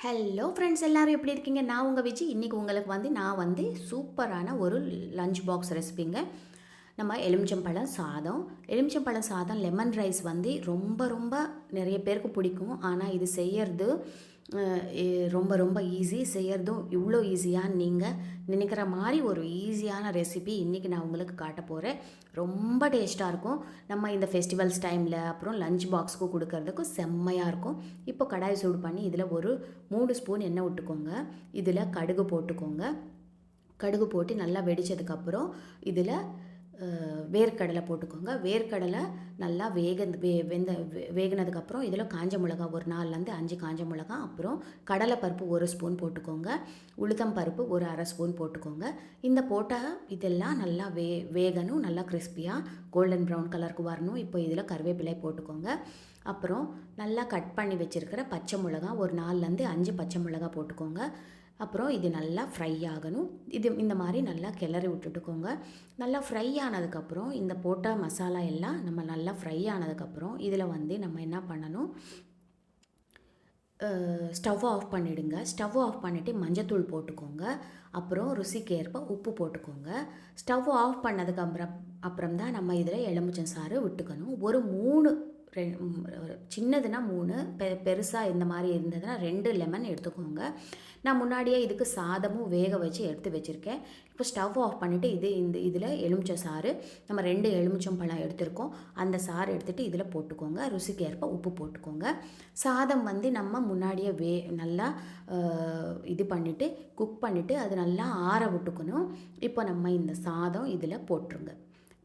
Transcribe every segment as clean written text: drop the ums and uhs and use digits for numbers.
Hello friends எல்லாரும் எப்படி இருக்கீங்க? நான் உங்கள் விஜி. இன்றைக்கி உங்களுக்கு நான் சூப்பரான ஒரு லஞ்ச் பாக்ஸ் ரெசிபிங்க. நம்ம எலுமிச்சம்பழம் சாதம். எலுமிச்சம்பழம் சாதம் லெமன் ரைஸ் ரொம்ப ரொம்ப நிறைய பேருக்கு பிடிக்கும். ஆனால் இது செய்யறது ரொம்ப ரொம்ப ஈஸி. செய்யறதும் இவ்வளோ ஈஸியான்னு நீங்கள் நினைக்கிற மாதிரி ஒரு ஈஸியான ரெசிபி இன்றைக்கி நான் உங்களுக்கு காட்ட போகிறேன். ரொம்ப டேஸ்ட்டாக இருக்கும். நம்ம இந்த ஃபெஸ்டிவல்ஸ் டைமில் அப்புறம் லஞ்ச் பாக்ஸுக்கு கொடுக்கறதுக்கும் செம்மையாக இருக்கும். இப்போ கடாய் சூடு பண்ணி இதில் ஒரு 3 ஸ்பூன் எண்ணெய் விட்டுக்கோங்க. இதில் கடுகு போட்டுக்கோங்க. கடுகு போட்டு நல்லா வெடித்ததுக்கப்புறம் இதில் வேர்க்கடலை போட்டுக்கோங்க. வேர்க்கடலை நல்லா வேகினதுக்கப்புறம் இதில் காஞ்ச மிளகா ஒரு 4லேருந்து 5 காஞ்ச மிளகா, அப்புறம் கடலைப்பருப்பு 1 ஸ்பூன் போட்டுக்கோங்க. உளுத்தம் பருப்பு ஒரு அரை ஸ்பூன் போட்டுக்கோங்க. இந்த போட்ட இதெல்லாம் நல்லா வேகணும். நல்லா கிறிஸ்பியாக கோல்டன் ப்ரௌன் கலருக்கு வரணும். இப்போ இதில் கருவேப்பிலை போட்டுக்கோங்க. அப்புறம் நல்லா கட் பண்ணி வச்சுருக்கிற பச்சை மிளகா ஒரு 4லேருந்து 5 பச்சை மிளகா போட்டுக்கோங்க. அப்புறம் இது நல்லா ஃப்ரை ஆகணும். இந்த மாதிரி நல்லா கிளறி விட்டுட்டுக்கோங்க. நல்லா ஃப்ரை ஆனதுக்கப்புறம் இந்த போட்ட மசாலா எல்லாம் நம்ம நல்லா ஃப்ரை ஆனதுக்கப்புறம் இதில் நம்ம என்ன பண்ணணும், ஸ்டவ் ஆஃப் பண்ணிவிடுங்க. ஸ்டவ் ஆஃப் பண்ணிவிட்டு மஞ்சத்தூள் போட்டுக்கோங்க. அப்புறம் ருசிக்கு ஏற்ப உப்பு போட்டுக்கோங்க. ஸ்டவ் ஆஃப் அப்புறம் தான் நம்ம இதில் எலுமிச்சம் சாறு விட்டுக்கணும். ஒரு 3 சின்னதுன்னா 3, பெருசாக இந்த மாதிரி இருந்ததுன்னா 2 லெமன் எடுத்துக்கோங்க. நான் முன்னாடியே இதுக்கு சாதமும் வேக வச்சு எடுத்து வச்சுருக்கேன். இப்போ ஸ்டவ் ஆஃப் பண்ணிவிட்டு இதில் எலுமிச்சை சாறு நம்ம 2 எலுமிச்சம் பழம் எடுத்துருக்கோம். அந்த சாறு எடுத்துகிட்டு இதில் போட்டுக்கோங்க. ருசிக்கு ஏற்ப உப்பு போட்டுக்கோங்க. சாதம் நம்ம முன்னாடியே நல்லா இது பண்ணிவிட்டு குக் பண்ணிவிட்டு அது நல்லா ஆற விட்டுக்கணும். இப்போ நம்ம இந்த சாதம் இதில்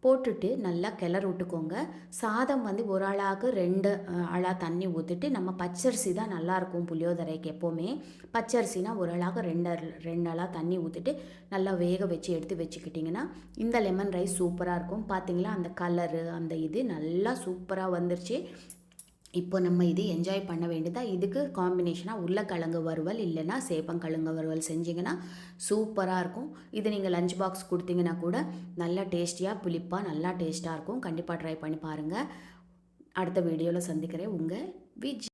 போட்டுட்டு நல்லா கிளறி விட்டுக்கோங்க. சாதம் ஒரு ஆளாக 2 அழா தண்ணி ஊற்றிட்டு, நம்ம பச்சரிசி தான் நல்லாயிருக்கும் புளியோதரைக்கு எப்போவுமே. பச்சரிசினா ஒரு ஆளாக 2 அழா தண்ணி ஊற்றிட்டு நல்லா வேக வச்சு எடுத்து வச்சுக்கிட்டிங்கன்னா இந்த லெமன் ரைஸ் சூப்பராக இருக்கும். பார்த்திங்களா, அந்த கலரு அந்த இது நல்லா சூப்பராக வந்துருச்சு. இப்போ நம்ம இது என்ஜாய் பண்ண வேண்டியதா. இதுக்கு காம்பினேஷனாக உருளைக்கிழங்கு வறுவல் இல்லைன்னா சேப்பங்கிழங்கு வறுவல் செஞ்சிங்கன்னா சூப்பராக இருக்கும். இது நீங்கள் லஞ்ச் பாக்ஸ் கொடுத்தீங்கன்னா கூட நல்லா டேஸ்டியாக புளிப்பாக நல்லா டேஸ்ட்டாக இருக்கும். கண்டிப்பாக ட்ரை பண்ணி பாருங்கள். அடுத்த வீடியோவில் சந்திக்கிறேன். உங்கள் விஜி.